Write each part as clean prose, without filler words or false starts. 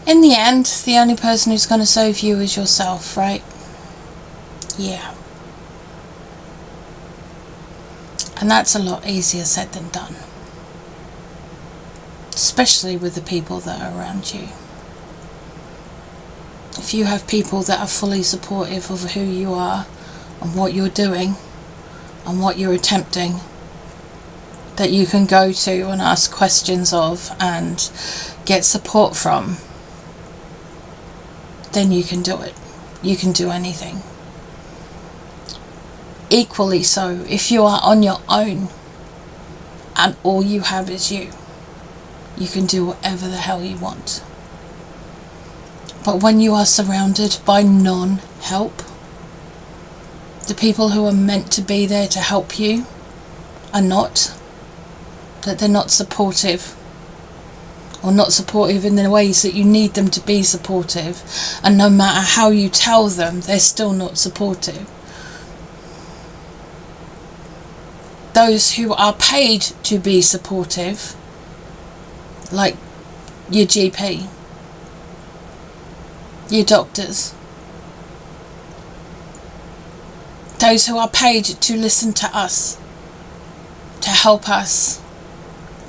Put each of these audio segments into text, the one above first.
in the end, the only person who's going to save you is yourself, right? Yeah. And that's a lot easier said than done. Especially with the people that are around you. If you have people that are fully supportive of who you are and what you're doing and what you're attempting, that you can go to and ask questions of and get support from, then you can do it. You can do anything. Equally so, if you are on your own and all you have is you can do whatever the hell you want. But when you are surrounded by non-help, the people who are meant to be there to help you are not, that they're not supportive, or not supportive in the ways that you need them to be supportive, and no matter how you tell them, they're still not supportive. Those who are paid to be supportive, like your GP, your doctors, those who are paid to listen to us, to help us,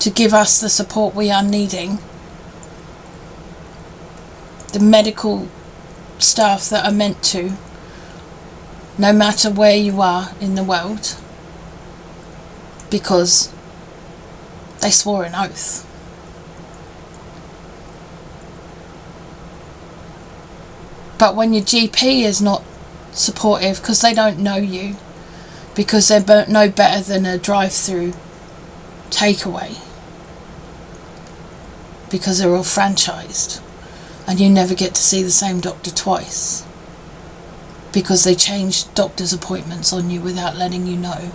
to give us the support we are needing, the medical staff that are meant to, no matter where you are in the world, because they swore an oath. But when your GP is not supportive because they don't know you, because they're no better than a drive-through takeaway, because they're all franchised and you never get to see the same doctor twice because they change doctor's appointments on you without letting you know.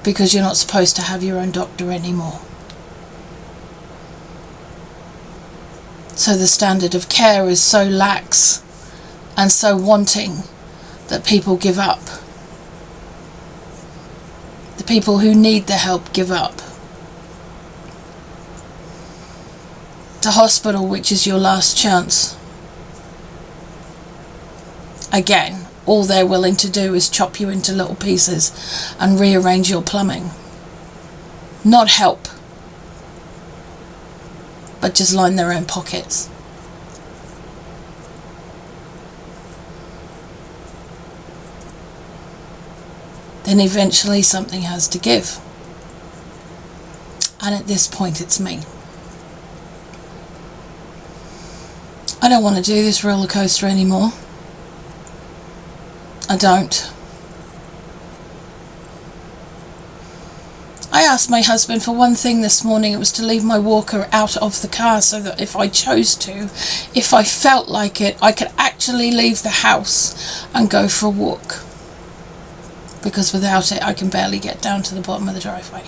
Because you're not supposed to have your own doctor anymore. So the standard of care is so lax and so wanting that people give up. The people who need the help give up. The hospital, which is your last chance. Again, all they're willing to do is chop you into little pieces and rearrange your plumbing. Not help, but just line their own pockets. Then eventually something has to give. And at this point it's me. I don't want to do this roller coaster anymore. I don't. I asked my husband for one thing this morning. It was to leave my walker out of the car so that if I chose to, if I felt like it, I could actually leave the house and go for a walk. Because without it, I can barely get down to the bottom of the driveway.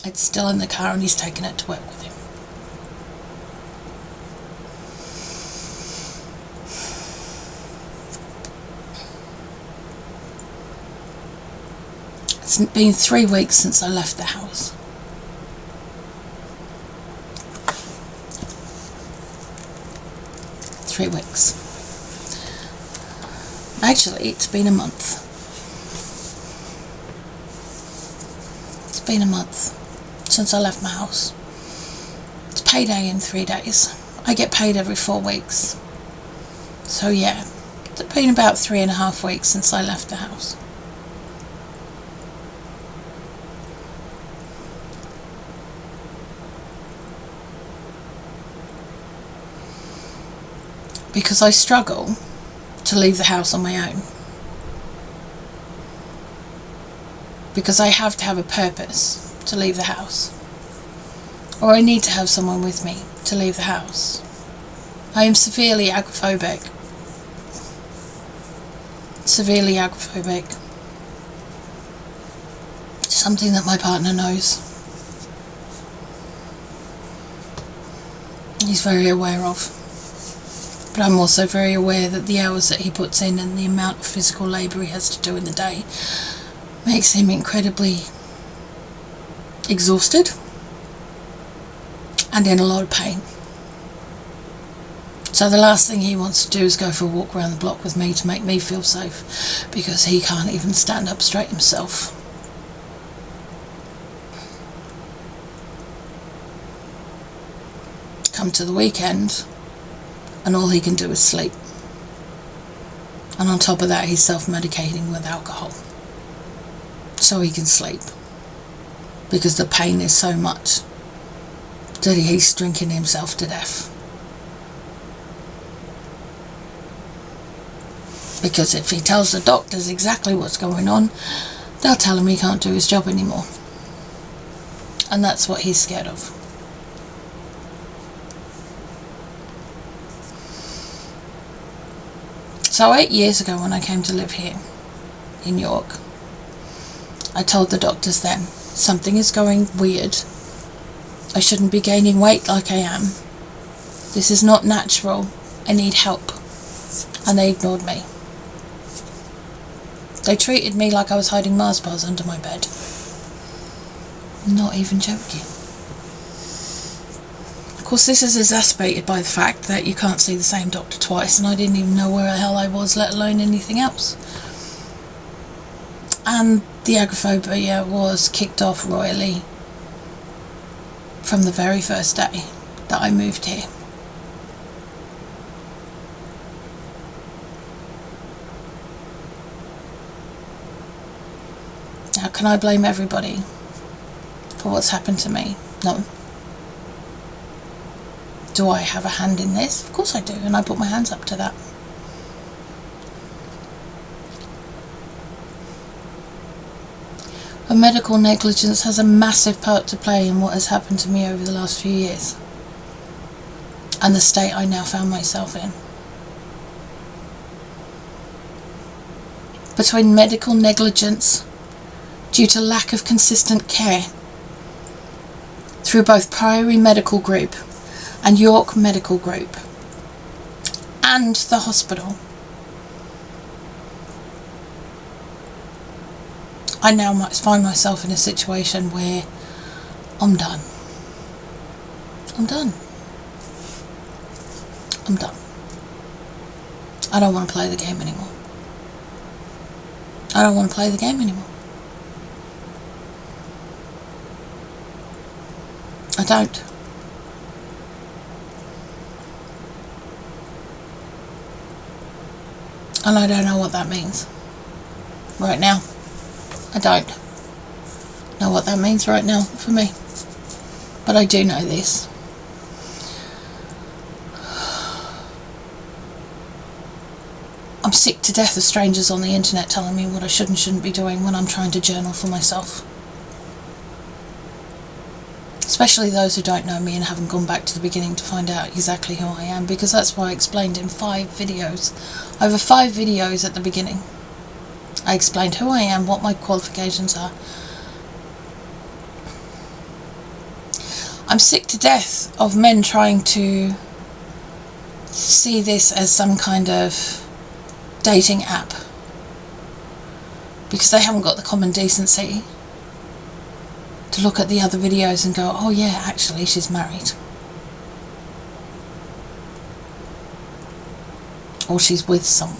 It's still in the car and he's taken it to work with him. It's been 3 weeks since I left the house. Three weeks. Actually, it's been a month. It's been a month since I left my house. It's payday in 3 days. I get paid every 4 weeks. So yeah, it's been about 3.5 weeks since I left the house. Because I struggle to leave the house on my own. Because I have to have a purpose to leave the house. Or I need to have someone with me to leave the house. I am severely agoraphobic. Severely agoraphobic. Something that my partner knows. He's very aware of. But I'm also very aware that the hours that he puts in and the amount of physical labour he has to do in the day makes him incredibly exhausted and in a lot of pain. So the last thing he wants to do is go for a walk around the block with me to make me feel safe, because he can't even stand up straight himself. Come to the weekend and all he can do is sleep. And on top of that, he's self-medicating with alcohol so he can sleep, because the pain is so much that he's drinking himself to death. Because if he tells the doctors exactly what's going on, they'll tell him he can't do his job anymore. And that's what he's scared of. So 8 years ago, when I came to live here in York, I told the doctors then, something is going weird. I shouldn't be gaining weight like I am. This is not natural. I need help. And they ignored me. They treated me like I was hiding Mars bars under my bed. Not even joking. Of course, this is exacerbated by the fact that you can't see the same doctor twice, and I didn't even know where the hell I was, let alone anything else. And the agoraphobia was kicked off royally from the very first day that I moved here. Now, can I blame everybody for what's happened to me? No. Do I have a hand in this? Of course I do, and I put my hands up to that. But medical negligence has a massive part to play in what has happened to me over the last few years, and the state I now found myself in. Between medical negligence due to lack of consistent care through both Priory Medical Group and York Medical Group and the hospital, I now might find myself in a situation where I'm done. I'm done. I'm done. I don't want to play the game anymore. I don't want to play the game anymore. I don't. And I don't know what that means right now. I don't know what that means right now for me. But I do know this. I'm sick to death of strangers on the internet telling me what I should and shouldn't be doing when I'm trying to journal for myself. Especially those who don't know me and haven't gone back to the beginning to find out exactly who I am, because that's why I explained in 5 videos, over 5 videos at the beginning. I explained who I am, what my qualifications are. I'm sick to death of men trying to see this as some kind of dating app, because they haven't got the common decency to look at the other videos and go, oh yeah, actually she's married, or she's with someone,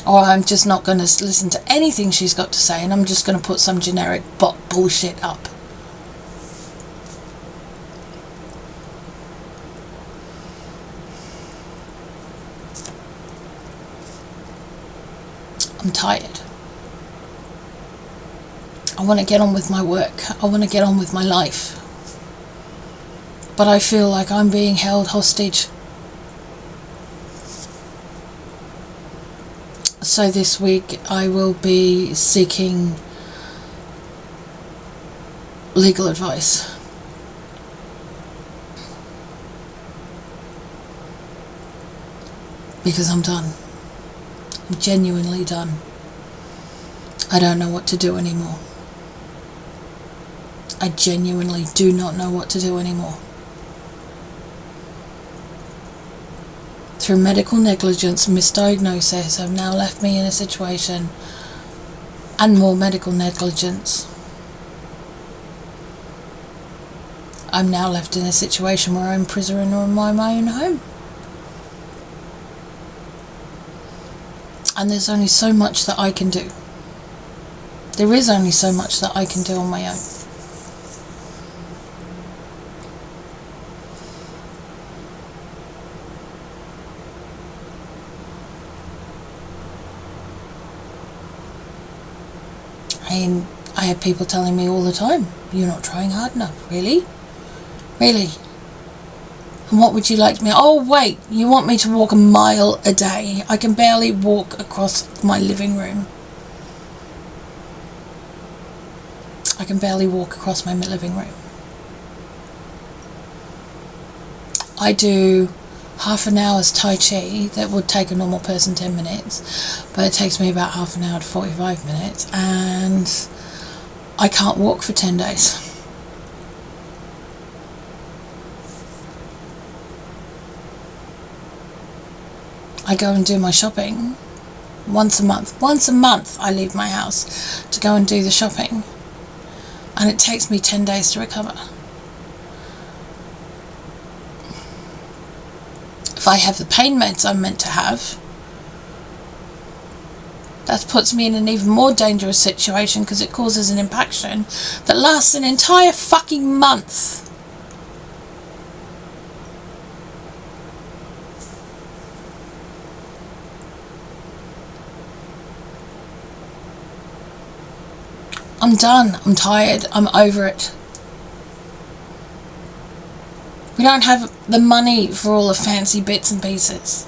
or I'm just not going to listen to anything she's got to say and I'm just going to put some generic bot bullshit up. I'm tired. I want to get on with my work. I want to get on with my life. But I feel like I'm being held hostage. So this week I will be seeking legal advice. Because I'm done. I'm genuinely done. I don't know what to do anymore. I genuinely do not know what to do anymore. through medical negligence and misdiagnosis have now left me in a situation, and more medical negligence. I'm now left in a situation where I'm prisoner in my own home. And there's only so much that I can do. There is only so much that I can do on my own. I have people telling me all the time, you're not trying hard enough. Really? Really? And what would you like me? Oh wait, you want me to walk a mile a day? I can barely walk across my living room. I can barely walk across my living room. I do half an hour's Tai Chi that would take a normal person 10 minutes, but it takes me about half an hour to 45 minutes, and I can't walk for 10 days. I go and do my shopping once a month. Once a month I leave my house to go and do the shopping, and it takes me 10 days to recover. If I have the pain meds I'm meant to have, that puts me in an even more dangerous situation because it causes an impaction that lasts an entire fucking month. I'm done. I'm tired. I'm over it. We don't have the money for all the fancy bits and pieces.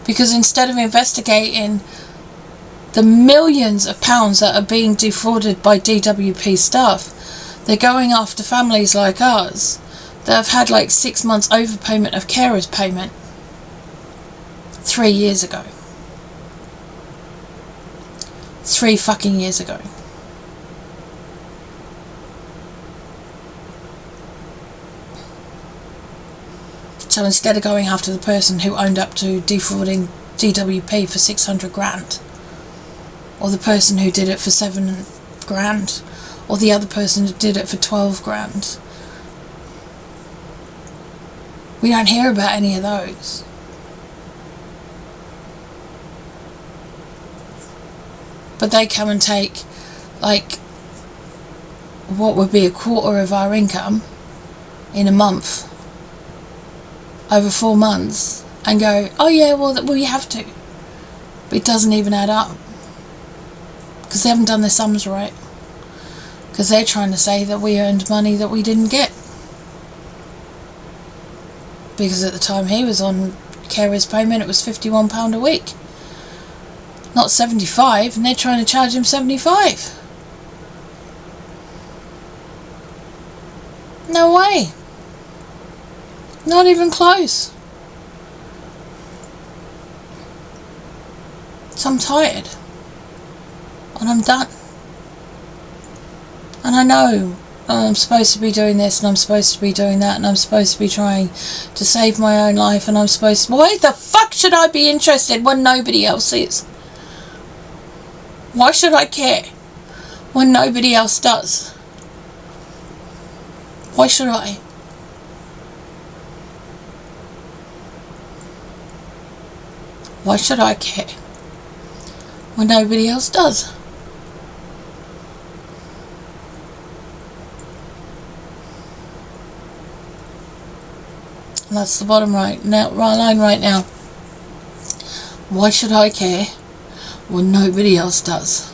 Because instead of investigating the millions of pounds that are being defrauded by DWP staff, they're going after families like ours that have had like 6 months overpayment of carers payment 3 years ago. 3 fucking years ago. So instead of going after the person who owned up to defrauding DWP for 600 grand, or the person who did it for 7 grand, or the other person who did it for 12 grand, we don't hear about any of those. But they come and take like what would be a quarter of our income in a month over 4 months and go, oh yeah, well we have to. But it doesn't even add up because they haven't done their sums right, because they're trying to say that we earned money that we didn't get, because at the time he was on carer's payment it was £51 a week, not 75, and they're trying to charge him 75. No way. Not even close. So I'm tired. And I'm done. And I know I'm supposed to be doing this, and I'm supposed to be doing that, and I'm supposed to be trying to save my own life, and I'm supposed to... Why the fuck should I be interested when nobody else is? Why should I care when nobody else does? Why should I? Why should I care when nobody else does? And that's the bottom line right now. Why should I care when nobody else does?